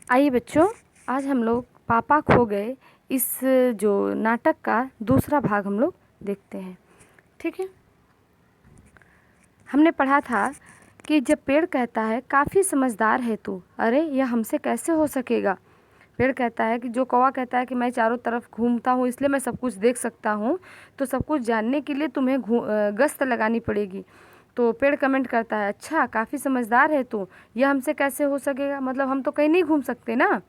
आइए बच्चों, आज हम लोग पापा खो गए इस जो नाटक का दूसरा भाग हम लोग देखते हैं। ठीक है। हमने पढ़ा था कि जब पेड़ कहता है काफ़ी समझदार है तू, अरे यह हमसे कैसे हो सकेगा। पेड़ कहता है कि जो कौवा कहता है कि मैं चारों तरफ घूमता हूँ इसलिए मैं सब कुछ देख सकता हूँ, तो सब कुछ जानने के लिए तुम्हें गश्त लगानी पड़ेगी। तो पेड़ कमेंट करता है, अच्छा काफ़ी समझदार है तू, यह हमसे कैसे हो सकेगा, मतलब हम तो कहीं नहीं घूम सकते ना।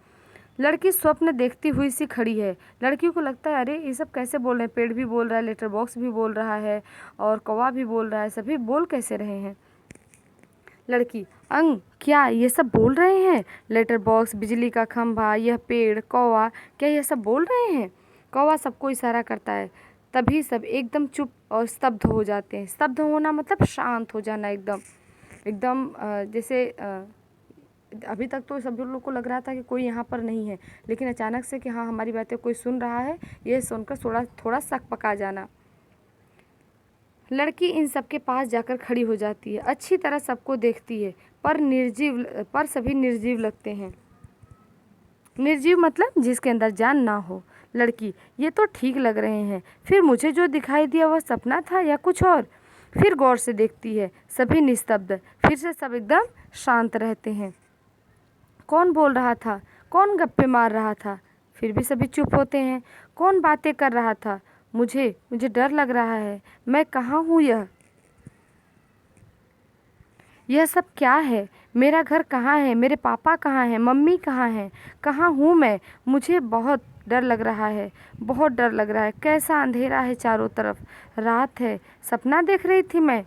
लड़की स्वप्न देखती हुई सी खड़ी है। लड़की को लगता है अरे ये सब कैसे बोल रहे हैं, पेड़ भी बोल रहा है, लेटर बॉक्स भी बोल रहा है और कौवा भी बोल रहा है, सभी बोल कैसे रहे हैं। लड़की, अंग क्या ये सब बोल रहे हैं? लेटर बॉक्स, बिजली का खंभा, यह पेड़, कौवा, क्या ये सब बोल रहे हैं? कौवा सबको इशारा करता है। तभी सब एकदम चुप और स्तब्ध हो जाते हैं। स्तब्ध होना मतलब शांत हो जाना, एकदम एकदम जैसे अभी तक तो सभी लोग को लग रहा था कि कोई यहाँ पर नहीं है, लेकिन अचानक से कि हाँ हमारी बातें कोई सुन रहा है, यह सुनकर थोड़ा थोड़ा शक पका जाना। लड़की इन सब के पास जाकर खड़ी हो जाती है। अच्छी तरह सबको देखती है, पर सभी निर्जीव लगते हैं। निर्जीव मतलब जिसके अंदर जान ना हो। लड़की, ये तो ठीक लग रहे हैं, फिर मुझे जो दिखाई दिया वह सपना था या कुछ और? फिर गौर से देखती है, सभी निस्तब्ध, फिर से सब एकदम शांत रहते हैं। कौन बोल रहा था? कौन गप्पे मार रहा था? फिर भी सभी चुप होते हैं। कौन बातें कर रहा था? मुझे मुझे डर लग रहा है। मैं कहाँ हूँ? यह सब क्या है? मेरा घर कहाँ है? मेरे पापा कहाँ हैं? मम्मी कहाँ हैं? कहाँ हूँ मैं? मुझे बहुत डर लग रहा है, बहुत डर लग रहा है। कैसा अंधेरा है चारों तरफ, रात है, सपना देख रही थी मैं,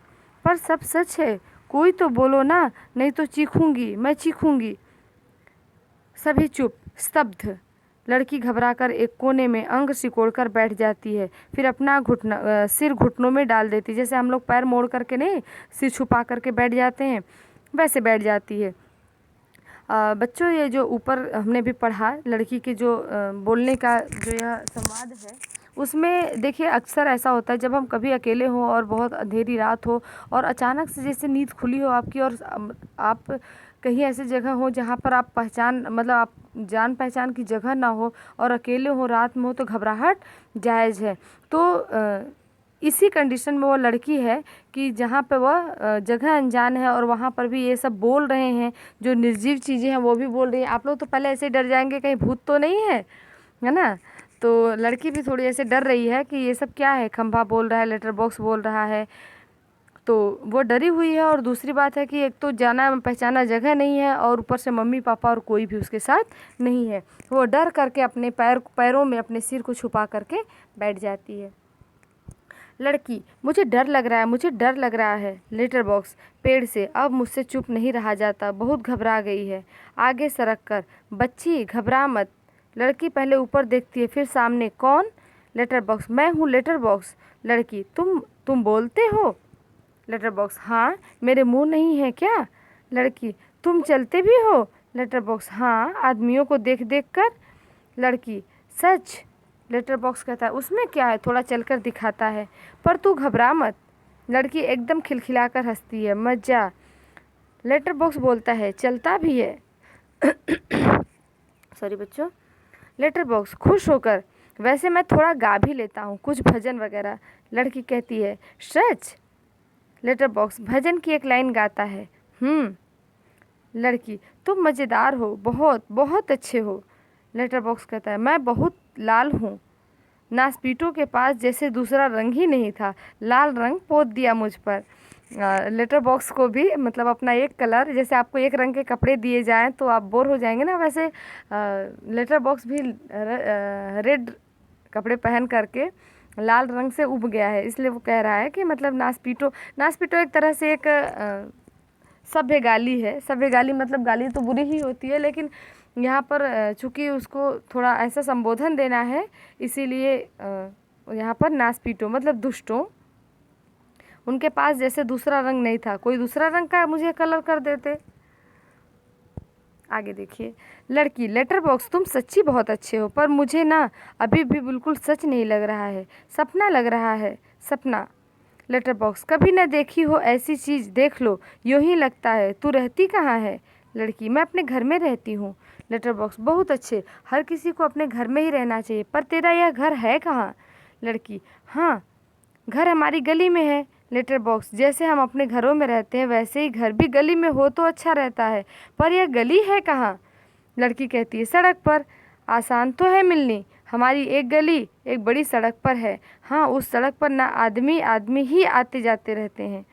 पर सब सच है। कोई तो बोलो ना, नहीं तो चीखूंगी, मैं चीखूंगी। सभी चुप, स्तब्ध। लड़की घबराकर एक कोने में अंग सिकोड़कर बैठ जाती है, फिर अपना सिर घुटनों में डाल देती है। जैसे हम लोग पैर मोड़ करके नहीं, सिर छुपा करके बैठ जाते हैं, वैसे बैठ जाती है। बच्चों, ये जो ऊपर हमने भी पढ़ा, लड़की के जो बोलने का जो यह संवाद है, उसमें देखिए अक्सर ऐसा होता है जब हम कभी अकेले हों और बहुत अंधेरी रात हो और अचानक से जैसे नींद खुली हो आपकी, और आप कहीं ऐसी जगह हो जहाँ पर आप आप जान पहचान की जगह ना हो और अकेले हो, रात में हो, तो घबराहट जायज़ है। तो इसी कंडीशन में वो लड़की है कि जहाँ पे वह जगह अनजान है और वहाँ पर भी ये सब बोल रहे हैं, जो निर्जीव चीज़ें हैं वो भी बोल रही हैं। आप लोग तो पहले ऐसे डर जाएंगे कहीं भूत तो नहीं है ना। तो लड़की भी थोड़ी ऐसे डर रही है कि ये सब क्या है, खंभा बोल रहा है, लेटर बॉक्स बोल रहा है, तो वो डरी हुई है। और दूसरी बात है कि एक तो जाना पहचाना जगह नहीं है और ऊपर से मम्मी पापा और कोई भी उसके साथ नहीं है। वो डर करके अपने पैरों में अपने सिर को छुपा करके बैठ जाती है। लड़की, मुझे डर लग रहा है, मुझे डर लग रहा है। लेटर बॉक्स, पेड़ से, अब मुझसे चुप नहीं रहा जाता, बहुत घबरा गई है। आगे सरक कर, बच्ची घबरा मत। लड़की पहले ऊपर देखती है, फिर सामने। कौन? लेटर बॉक्स, मैं हूँ लेटर बॉक्स। लड़की, तुम बोलते हो? लेटर बॉक्स, हाँ, मेरे मुंह नहीं है क्या? लड़की, तुम चलते भी हो? लेटर बॉक्स, हाँ, आदमियों को देख देख कर। लड़की, सच? लेटर बॉक्स कहता है, उसमें क्या है, थोड़ा चलकर दिखाता है, पर तू घबरा मत। लड़की एकदम खिलखिलाकर हंसती है, मजा। लेटर बॉक्स बोलता है, चलता भी है। सॉरी बच्चों। लेटर बॉक्स खुश होकर, वैसे मैं थोड़ा गा भी लेता हूँ, कुछ भजन वगैरह। लड़की कहती है, सच? लेटर बॉक्स भजन की एक लाइन गाता है। लड़की, तुम मज़ेदार हो, बहुत बहुत अच्छे हो। लेटर बॉक्स कहता है, मैं बहुत लाल हूँ। नासपीटों के पास जैसे दूसरा रंग ही नहीं था, लाल रंग पोत दिया मुझ पर। लेटर बॉक्स को भी मतलब अपना एक कलर, जैसे आपको एक रंग के कपड़े दिए जाएं तो आप बोर हो जाएंगे ना, वैसे लेटर बॉक्स भी रेड कपड़े पहन करके लाल रंग से उब गया है। इसलिए वो कह रहा है कि मतलब नासपीटो एक तरह से एक सभ्य गाली है। सभ्य गाली मतलब गाली तो बुरी ही होती है, लेकिन यहाँ पर चूँकि उसको थोड़ा ऐसा संबोधन देना है, इसीलिए यहाँ पर नासपीटो मतलब दुष्टों, उनके पास जैसे दूसरा रंग नहीं था, कोई दूसरा रंग का मुझे कलर कर देते। आगे देखिए। लड़की, लेटर बॉक्स तुम सच्ची बहुत अच्छे हो, पर मुझे ना अभी भी बिल्कुल सच नहीं लग रहा है, सपना लग रहा है, सपना। लेटर बॉक्स, कभी न देखी हो ऐसी चीज़, देख लो, यूँ ही लगता है। तू रहती कहाँ है? लड़की, मैं अपने घर में रहती हूँ। लेटर बॉक्स, बहुत अच्छे, हर किसी को अपने घर में ही रहना चाहिए, पर तेरा यह घर है कहाँ? लड़की, हाँ, घर हमारी गली में है। लेटर बॉक्स, जैसे हम अपने घरों में रहते हैं वैसे ही घर भी गली में हो तो अच्छा रहता है, पर यह गली है कहाँ? लड़की कहती है, सड़क पर। आसान तो है मिलनी, हमारी एक गली एक बड़ी सड़क पर है। हाँ, उस सड़क पर ना आदमी आदमी ही आते जाते रहते हैं।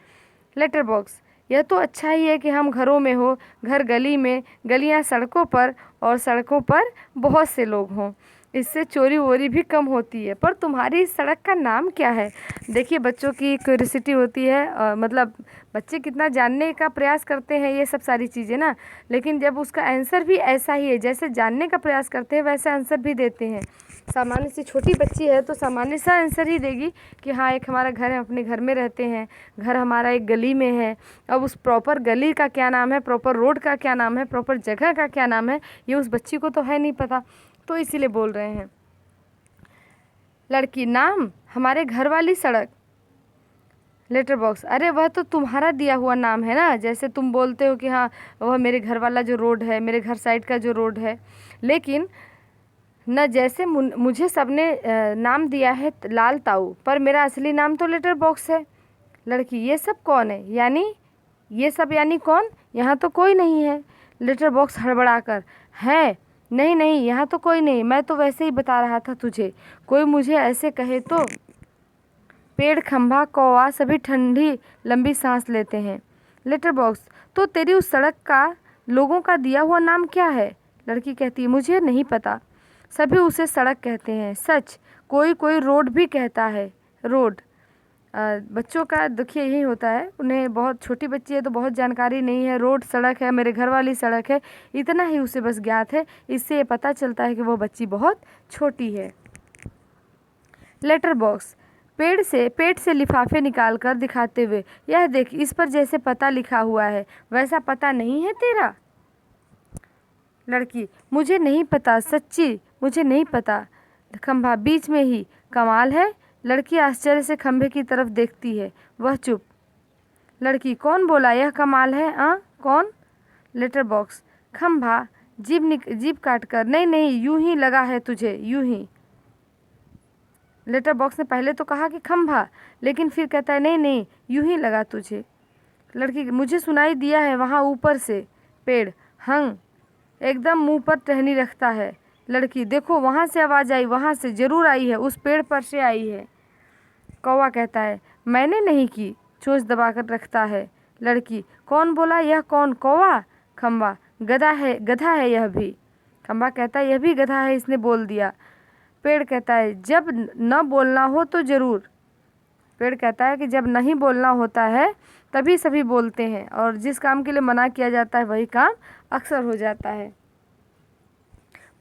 लेटर बॉक्स, यह तो अच्छा ही है कि हम घरों में हो, घर गली में, गलियां सड़कों पर और सड़कों पर बहुत से लोग हों, इससे चोरी वोरी भी कम होती है। पर तुम्हारी इस सड़क का नाम क्या है? देखिए, बच्चों की क्यूरियोसिटी होती है, मतलब बच्चे कितना जानने का प्रयास करते हैं ये सब सारी चीज़ें ना, लेकिन जब उसका आंसर भी ऐसा ही है, जैसे जानने का प्रयास करते हैं वैसे आंसर भी देते हैं। सामान्य सी छोटी बच्ची है तो सामान्य सा आंसर ही देगी कि हाँ, एक हमारा घर है, अपने घर में रहते हैं, घर हमारा एक गली में है। अब उस प्रॉपर गली का क्या नाम है, प्रॉपर रोड का क्या नाम है, प्रॉपर जगह का क्या नाम है, ये उस बच्ची को तो है नहीं पता, तो इसीलिए बोल रहे हैं। लड़की, नाम हमारे घर वाली सड़क। लेटर बॉक्स, अरे वह तो तुम्हारा दिया हुआ नाम है ना, जैसे तुम बोलते हो कि हाँ वह मेरे घर वाला जो रोड है, मेरे घर साइड का जो रोड है, लेकिन न जैसे मुझे सबने नाम दिया है लाल ताऊ, पर मेरा असली नाम तो लेटर बॉक्स है। लड़की, ये सब कौन है? यानी ये सब यानी कौन? यहाँ तो कोई नहीं है। लेटर बॉक्स हड़बड़ाकर, है? नहीं नहीं, यहाँ तो कोई नहीं, मैं तो वैसे ही बता रहा था तुझे, कोई मुझे ऐसे कहे तो। पेड़, खंभा, कौवा सभी ठंडी लंबी सांस लेते हैं। लेटर बॉक्स, तो तेरी उस सड़क का लोगों का दिया हुआ नाम क्या है? लड़की कहती है, मुझे नहीं पता, सभी उसे सड़क कहते हैं। सच, कोई कोई रोड भी कहता है। रोड, बच्चों का दुखी यही होता है, उन्हें बहुत छोटी बच्ची है तो बहुत जानकारी नहीं है। रोड सड़क है, मेरे घर वाली सड़क है, इतना ही उसे बस ज्ञात है, इससे ये पता चलता है कि वो बच्ची बहुत छोटी है। लेटर बॉक्स, पेट से लिफाफे निकालकर दिखाते हुए, यह देख, इस पर जैसे पता लिखा हुआ है, वैसा पता नहीं है तेरा? लड़की, मुझे नहीं पता, सच्ची मुझे नहीं पता। खंभा, बीच में ही, कमाल है। लड़की आश्चर्य से खंभे की तरफ देखती है, वह चुप। लड़की, कौन बोला यह कमाल है? कौन? लेटर बॉक्स, खंभा, जीभ काट कर, नहीं नहीं, यूं ही लगा है तुझे, यूं ही। लेटर बॉक्स ने पहले तो कहा कि खंभा, लेकिन फिर कहता है नहीं नहीं, यूं ही लगा तुझे। लड़की, मुझे सुनाई दिया है वहाँ ऊपर से। पेड़, हंग, एकदम मुंह पर टहनी रखता है। लड़की, देखो वहाँ से आवाज़ आई, वहाँ से जरूर आई है, उस पेड़ पर से आई है। कौवा कहता है, मैंने नहीं की, चोंच दबाकर रखता है। लड़की, कौन बोला यह कौन? कौवा। खंबा, गधा है यह भी। खंबा कहता है, यह भी गधा है, इसने बोल दिया। पेड़ कहता है, जब न बोलना हो तो ज़रूर। पेड़ कहता है कि जब नहीं बोलना होता है तभी सभी बोलते हैं, और जिस काम के लिए मना किया जाता है वही काम अक्सर हो जाता है।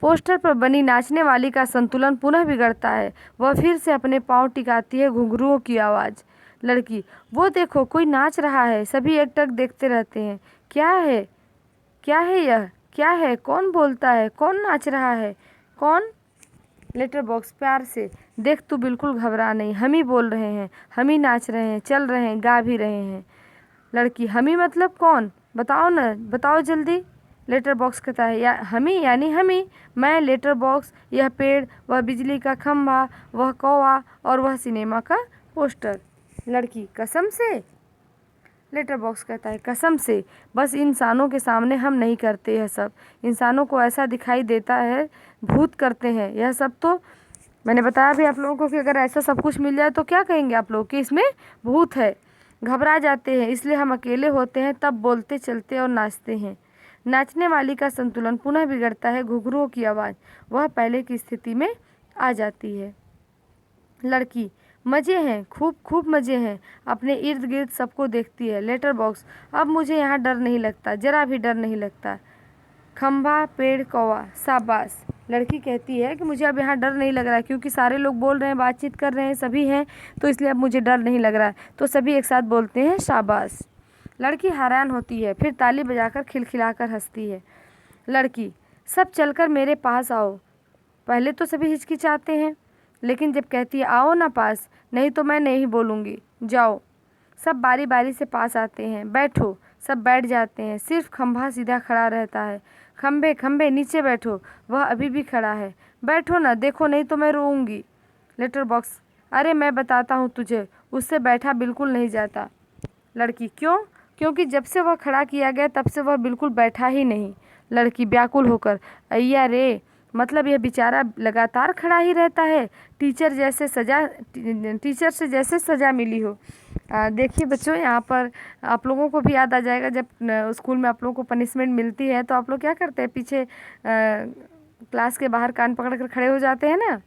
पोस्टर पर बनी नाचने वाली का संतुलन पुनः बिगड़ता है, वह फिर से अपने पांव टिकाती है, घुंघरुओं की आवाज़। लड़की, वो देखो कोई नाच रहा है, सभी एकटक देखते रहते हैं। क्या है? क्या है यह? क्या है? कौन बोलता है? कौन नाच रहा है? कौन? लेटर बॉक्स प्यार से, देख तू बिल्कुल घबरा नहीं, हम ही बोल रहे हैं, हम ही नाच रहे हैं, चल रहे हैं, गा भी रहे हैं। लड़की, हम ही मतलब कौन? बताओ न, बताओ जल्दी। लेटर बॉक्स कहता है, हम ही यानी हम ही, मैं, लेटर बॉक्स, यह पेड़, वह बिजली का खंभा, वह कौवा और वह सिनेमा का पोस्टर। लड़की, कसम से? लेटर बॉक्स कहता है, कसम से, बस इंसानों के सामने हम नहीं करते यह सब, इंसानों को ऐसा दिखाई देता है भूत करते हैं यह सब। तो मैंने बताया भी आप लोगों को कि अगर ऐसा सब कुछ मिल जाए तो क्या कहेंगे आप लोग कि इसमें भूत है, घबरा जाते हैं, इसलिए हम अकेले होते हैं तब बोलते, चलते और नाचते हैं। नाचने वाली का संतुलन पुनः बिगड़ता है, घुघरुओं की आवाज़, वह पहले की स्थिति में आ जाती है। लड़की, मज़े हैं, खूब खूब मज़े हैं, अपने इर्द गिर्द सबको देखती है। लेटर बॉक्स, अब मुझे यहाँ डर नहीं लगता, ज़रा भी डर नहीं लगता। खंभा, पेड़, कौवा, शाबाश। लड़की कहती है कि मुझे अब यहाँ डर नहीं लग रहा है, क्योंकि सारे लोग बोल रहे हैं, बातचीत कर रहे हैं, सभी हैं, तो इसलिए अब मुझे डर नहीं लग रहा है। तो सभी एक साथ बोलते हैं शाबाश। लड़की हैरान होती है, फिर ताली बजाकर खिलखिलाकर हंसती है। लड़की, सब चलकर मेरे पास आओ। पहले तो सभी हिचकिचाते हैं, लेकिन जब कहती है आओ ना पास, नहीं तो मैं नहीं बोलूँगी, जाओ। सब बारी बारी से पास आते हैं। बैठो। सब बैठ जाते हैं। सिर्फ खंभा सीधा खड़ा रहता है। खंभे खंभे नीचे बैठो। वह अभी भी खड़ा है। बैठो ना, देखो नहीं तो मैं रोऊंगी। लेटर बॉक्स, अरे मैं बताता हूँ तुझे, उससे बैठा बिल्कुल नहीं जाता। लड़की, क्यों? क्योंकि जब से वह खड़ा किया गया तब से वह बिल्कुल बैठा ही नहीं। लड़की व्याकुल होकर, अय्या रे, मतलब यह बेचारा लगातार खड़ा ही रहता है। टीचर से जैसे सज़ा मिली हो। देखिए बच्चों, यहाँ पर आप लोगों को भी याद आ जाएगा, जब स्कूल में आप लोगों को पनिशमेंट मिलती है तो आप लोग क्या करते हैं, पीछे क्लास के बाहर कान पकड़ कर खड़े हो जाते हैं ना।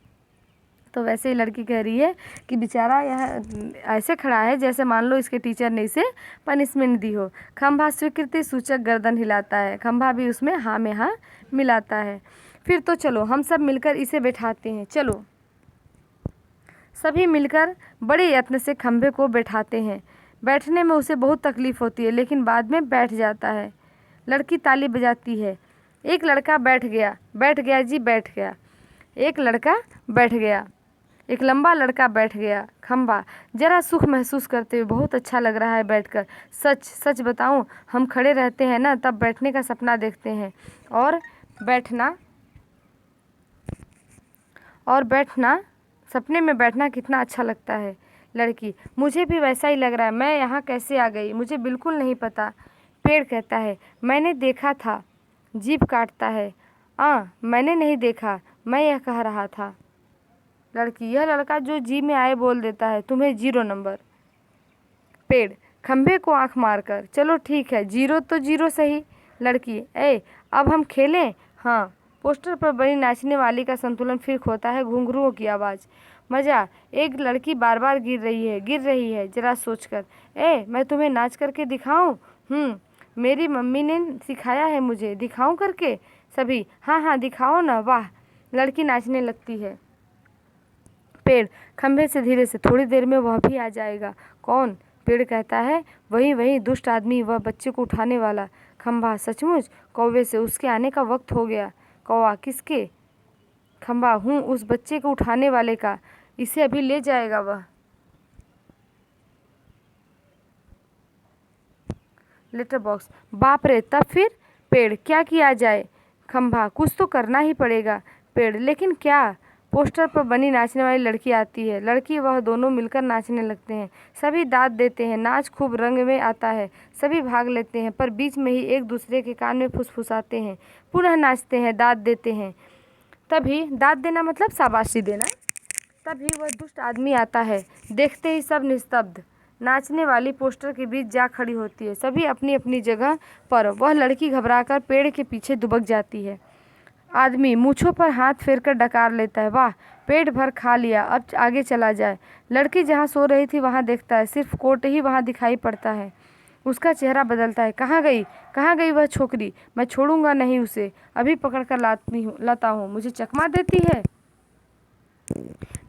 तो वैसे ही लड़की कह रही है कि बेचारा यह ऐसे खड़ा है जैसे मान लो इसके टीचर ने इसे पनिशमेंट दी हो। खंभा स्वीकृति सूचक गर्दन हिलाता है। खंभा भी उसमें हाँ में हाँ मिलाता है। फिर तो चलो हम सब मिलकर इसे बैठाते हैं। चलो। सभी मिलकर बड़े यत्न से खंभे को बैठाते हैं। बैठने में उसे बहुत तकलीफ होती है, लेकिन बाद में बैठ जाता है। लड़की ताली बजाती है। एक लड़का बैठ गया जी, बैठ गया। एक लड़का बैठ गया। एक लंबा लड़का बैठ गया। खंभा, जरा सुख महसूस करते हुए, बहुत अच्छा लग रहा है बैठकर। सच सच बताऊं, हम खड़े रहते हैं ना तब बैठने का सपना देखते हैं, और बैठना सपने में बैठना कितना अच्छा लगता है। लड़की, मुझे भी वैसा ही लग रहा है। मैं यहाँ कैसे आ गई, मुझे बिल्कुल नहीं पता। पेड़ कहता है, मैंने देखा था। जीभ काटता है, मैंने नहीं देखा, मैं यह कह रहा था। लड़की, यह लड़का जो जी में आए बोल देता है, तुम्हें 0 नंबर। पेड़ खंभे को आंख मारकर, चलो ठीक है, 0 तो 0 सही। लड़की, अब हम खेलें? हाँ। पोस्टर पर बनी नाचने वाली का संतुलन फिर खोता है घुंघरुओं की आवाज़। मज़ा, एक लड़की बार बार गिर रही है जरा सोचकर। मैं तुम्हें नाच करके दिखाऊं? मेरी मम्मी ने सिखाया है मुझे, दिखाऊं करके? सभी, हाँ हाँ दिखाओ ना। वाह। लड़की नाचने लगती है। पेड़ खंभे से धीरे से, थोड़ी देर में वह भी आ जाएगा। कौन? पेड़ कहता है, वही दुष्ट आदमी, वह बच्चे को उठाने वाला। खंभा, सचमुच? कौवे से, उसके आने का वक्त हो गया। कौवा, किसके? खंभा, उस बच्चे को उठाने वाले का, इसे अभी ले जाएगा वह। लेटर बॉक्स, बाप रे, तब फिर? पेड़, क्या किया जाए? खंभा, कुछ तो करना ही पड़ेगा। पेड़, लेकिन क्या? पोस्टर पर बनी नाचने वाली लड़की आती है। लड़की वह दोनों मिलकर नाचने लगते हैं। सभी दाद देते हैं। नाच खूब रंग में आता है। सभी भाग लेते हैं, पर बीच में ही एक दूसरे के कान में फुसफुसाते हैं। पुनः नाचते हैं, दाद देते हैं। तभी, दाद देना मतलब शाबाशी देना। तभी वह दुष्ट आदमी आता है। देखते ही सब निस्तब्ध। नाचने वाली पोस्टर के बीच जा खड़ी होती है। सभी अपनी अपनी जगह पर। वह लड़की घबराकर पेड़ के पीछे दुबक जाती है। आदमी मूंछों पर हाथ फेरकर डकार लेता है। वाह, पेट भर खा लिया, अब आगे चला जाए। लड़की जहाँ सो रही थी वहाँ देखता है, सिर्फ कोट ही वहाँ दिखाई पड़ता है। उसका चेहरा बदलता है। कहाँ गई वह छोकरी? मैं छोड़ूंगा नहीं उसे, अभी पकड़ कर लाता हूँ। मुझे चकमा देती है।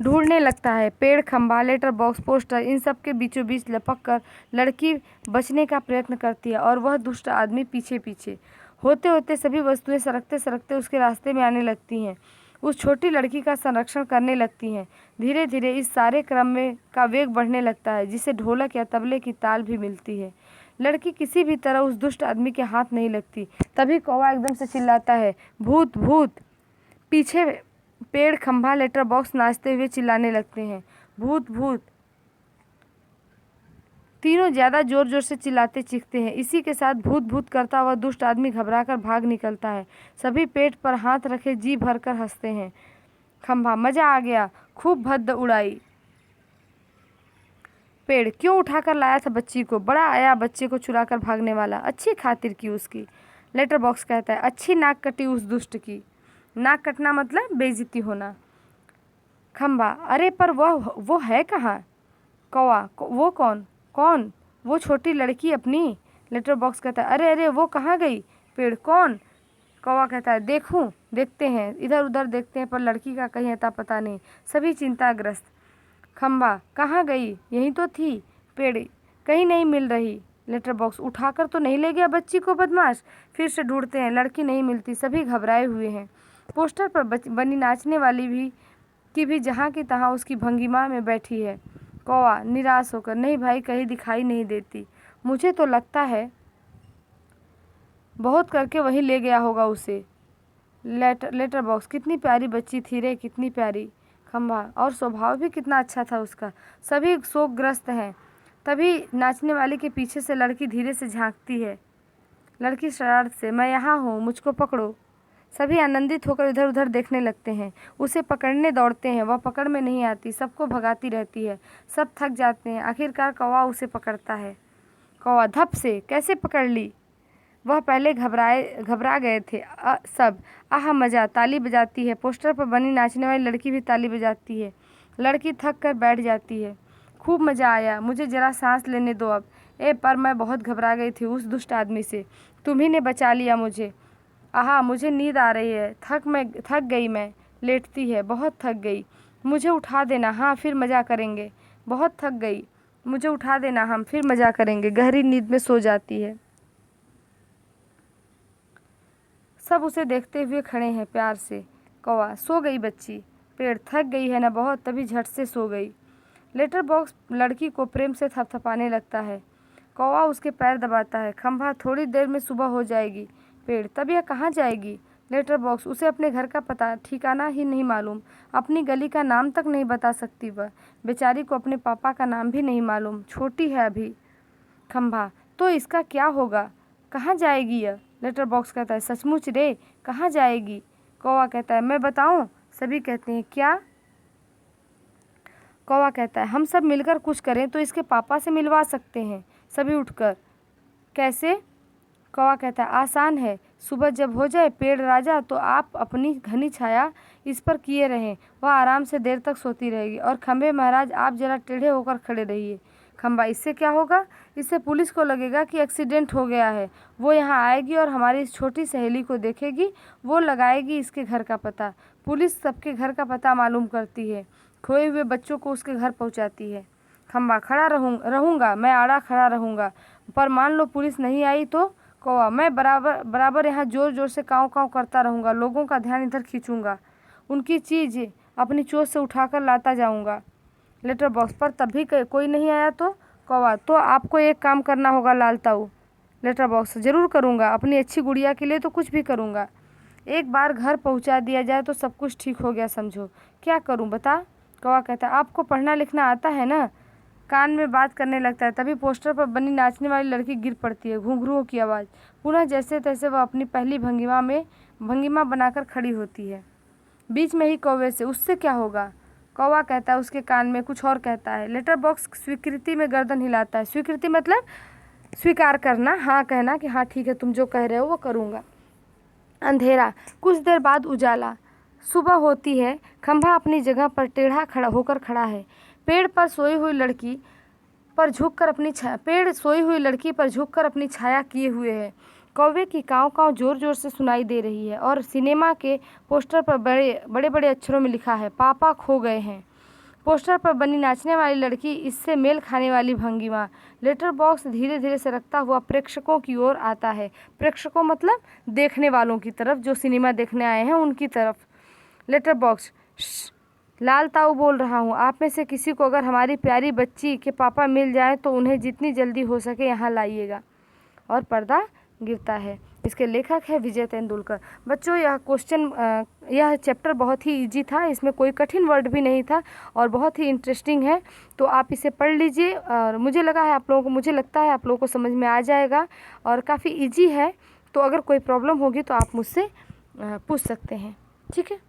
ढूंढने लगता है। पेड़, खंभा, लेटर बॉक्स, पोस्टर, इन सब के बीचों बीच लपक कर लड़की बचने का प्रयत्न करती है, और वह दुष्ट आदमी पीछे पीछे। होते होते सभी वस्तुएं सरकते सरकते उसके रास्ते में आने लगती हैं। उस छोटी लड़की का संरक्षण करने लगती हैं। धीरे धीरे इस सारे क्रम में का वेग बढ़ने लगता है, जिसे ढोलक या तबले की ताल भी मिलती है। लड़की किसी भी तरह उस दुष्ट आदमी के हाथ नहीं लगती। तभी कौवा एकदम से चिल्लाता है, भूत भूत। पीछे पेड़, खंभा, लेटर बॉक्स नाचते हुए चिल्लाने लगते हैं, भूत भूत। तीनों ज्यादा जोर जोर से चिल्लाते चीखते हैं। इसी के साथ भूत भूत करता हुआ दुष्ट आदमी घबराकर भाग निकलता है। सभी पेट पर हाथ रखे जी भरकर हंसते हैं। खंभा, मजा आ गया, खूब भद्द उड़ाई। पेड़, क्यों उठाकर लाया था बच्ची को? बड़ा आया बच्चे को चुराकर भागने वाला, अच्छी खातिर की उसकी। लेटर बॉक्स कहता है, अच्छी नाक कटी उस दुष्ट की। नाक कटना मतलब बेइज्जती होना। खंभा, अरे पर वो है कहाँ? कौवा, वो कौन? वो छोटी लड़की अपनी। लेटर बॉक्स कहता है, अरे वो कहाँ गई? पेड़, कौन? कौवा कहता है, देखते हैं, इधर उधर देखते हैं, पर लड़की का कहीं अता पता नहीं। सभी चिंताग्रस्त। खंभा, कहाँ गई? यहीं तो थी। पेड़, कहीं नहीं मिल रही। लेटर बॉक्स, उठाकर तो नहीं ले गया बच्ची को बदमाश? फिर से ढूंढते हैं, लड़की नहीं मिलती। सभी घबराए हुए हैं। पोस्टर पर बनी नाचने वाली की भी जहाँ की तहाँ उसकी भंगिमा में बैठी है। कौवा निराश होकर, नहीं भाई, कहीं दिखाई नहीं देती। मुझे तो लगता है बहुत करके वहीं ले गया होगा उसे। लेटर बॉक्स, कितनी प्यारी बच्ची थी रे, कितनी प्यारी। खंभा, और स्वभाव भी कितना अच्छा था उसका। सभी शोकग्रस्त हैं। तभी नाचने वाली के पीछे से लड़की धीरे से झांकती है। लड़की शरारत से, मैं यहाँ हूँ, मुझको पकड़ो। सभी आनंदित होकर इधर उधर देखने लगते हैं। उसे पकड़ने दौड़ते हैं, वह पकड़ में नहीं आती, सबको भगाती रहती है। सब थक जाते हैं। आखिरकार कौवा उसे पकड़ता है। कौवा धप से कैसे पकड़ ली। वह पहले घबरा गए थे सब। आह मज़ा, ताली बजाती है। पोस्टर पर बनी नाचने वाली लड़की भी ताली बजाती है। लड़की थक कर बैठ जाती है। खूब मज़ा आया, मुझे ज़रा सांस लेने दो अब। पर मैं बहुत घबरा गई थी उस दुष्ट आदमी से। तुम्ही ने बचा लिया मुझे। आहा, मुझे नींद आ रही है, थक गई मैं। लेटती है, बहुत थक गई, मुझे उठा देना, हाँ फिर मज़ा करेंगे। बहुत थक गई, मुझे उठा देना, हम फिर मज़ा करेंगे। गहरी नींद में सो जाती है। सब उसे देखते हुए खड़े हैं प्यार से। कौवा, सो गई बच्ची। पेड़, थक गई है ना बहुत, तभी झट से सो गई। लेटर बॉक्स लड़की को प्रेम से थपथपाने लगता है। कौवा उसके पैर दबाता है। खंभा, थोड़ी देर में सुबह हो जाएगी। पेड़, तब यह कहाँ जाएगी। लेटर बॉक्स, उसे अपने घर का पता ठिकाना ही नहीं मालूम, अपनी गली का नाम तक नहीं बता सकती वह। बेचारी को अपने पापा का नाम भी नहीं मालूम, छोटी है अभी। खंभा, तो इसका क्या होगा, कहाँ जाएगी यह। लेटर बॉक्स कहता है, सचमुच रे, कहाँ जाएगी। कौवा कहता है, मैं बताऊं। सभी कहते हैं, क्या। कौवा कहता है, हम सब मिलकर कुछ करें तो इसके पापा से मिलवा सकते हैं। सभी उठकर, कैसे। कौवा कहता है, आसान है। सुबह जब हो जाए पेड़ राजा तो आप अपनी घनी छाया इस पर किए रहें, वह आराम से देर तक सोती रहेगी। और खंभे महाराज, आप जरा टेढ़े होकर खड़े रहिए। खंभा, इससे क्या होगा। इससे पुलिस को लगेगा कि एक्सीडेंट हो गया है। वो यहाँ आएगी और हमारी इस छोटी सहेली को देखेगी। वो लगाएगी इसके घर का पता। पुलिस सबके घर का पता मालूम करती है। खोए हुए बच्चों को उसके घर पहुँचाती है। खंभा, खड़ा रहूँगा, मैं आड़ा खड़ा रहूँगा, पर मान लो पुलिस नहीं आई तो। कौवा, मैं बराबर यहाँ जोर जोर से काँव काँव करता रहूँगा, लोगों का ध्यान इधर खींचूंगा, उनकी चीज़ अपनी चोट से उठाकर लाता जाऊँगा। लेटर बॉक्स पर तब भी कोई नहीं आया तो। कौवा, तो आपको एक काम करना होगा लाल ताऊ। लेटर बॉक्स, ज़रूर करूँगा, अपनी अच्छी गुड़िया के लिए तो कुछ भी करूँगा। एक बार घर पहुँचा दिया जाए तो सब कुछ ठीक हो गया समझो। क्या करूँ बता। कौवा कहता है, आपको पढ़ना लिखना आता है ना। कान में बात करने लगता है। तभी पोस्टर पर बनी नाचने वाली लड़की गिर पड़ती है। घुंघरुओं की आवाज़। पुनः जैसे तैसे वह अपनी पहली भंगिमा बनाकर खड़ी होती है। बीच में ही कौवे से, उससे क्या होगा। कौवा कहता है उसके कान में, कुछ और कहता है। लेटर बॉक्स स्वीकृति में गर्दन हिलाता है। स्वीकृति मतलब स्वीकार करना, हाँ कहना कि हाँ ठीक है, तुम जो कह रहे हो वो करूँगा। अंधेरा, कुछ देर बाद उजाला। सुबह होती है। खंभा अपनी जगह पर टेढ़ा खड़ा होकर खड़ा है। पेड़ सोई हुई लड़की पर झुककर अपनी छाया किए हुए है। कौवे की काँव काँव जोर जोर से सुनाई दे रही है और सिनेमा के पोस्टर पर बड़े बड़े अक्षरों में लिखा है, पापा खो गए हैं। पोस्टर पर बनी नाचने वाली लड़की, इससे मेल खाने वाली भंगिमा। लेटर बॉक्स धीरे धीरे सरकता हुआ प्रेक्षकों की ओर आता है। प्रेक्षकों मतलब देखने वालों की तरफ, जो सिनेमा देखने आए हैं उनकी तरफ। लेटर बॉक्स, लाल ताऊ बोल रहा हूँ, आप में से किसी को अगर हमारी प्यारी बच्ची के पापा मिल जाए तो उन्हें जितनी जल्दी हो सके यहाँ लाइएगा। और पर्दा गिरता है। इसके लेखक है विजय तेंदुलकर। बच्चों, यह चैप्टर बहुत ही इजी था, इसमें कोई कठिन वर्ड भी नहीं था और बहुत ही इंटरेस्टिंग है। तो आप इसे पढ़ लीजिए और मुझे लगता है आप लोगों को समझ में आ जाएगा और काफ़ी इजी है। तो अगर कोई प्रॉब्लम होगी तो आप मुझसे पूछ सकते हैं, ठीक है।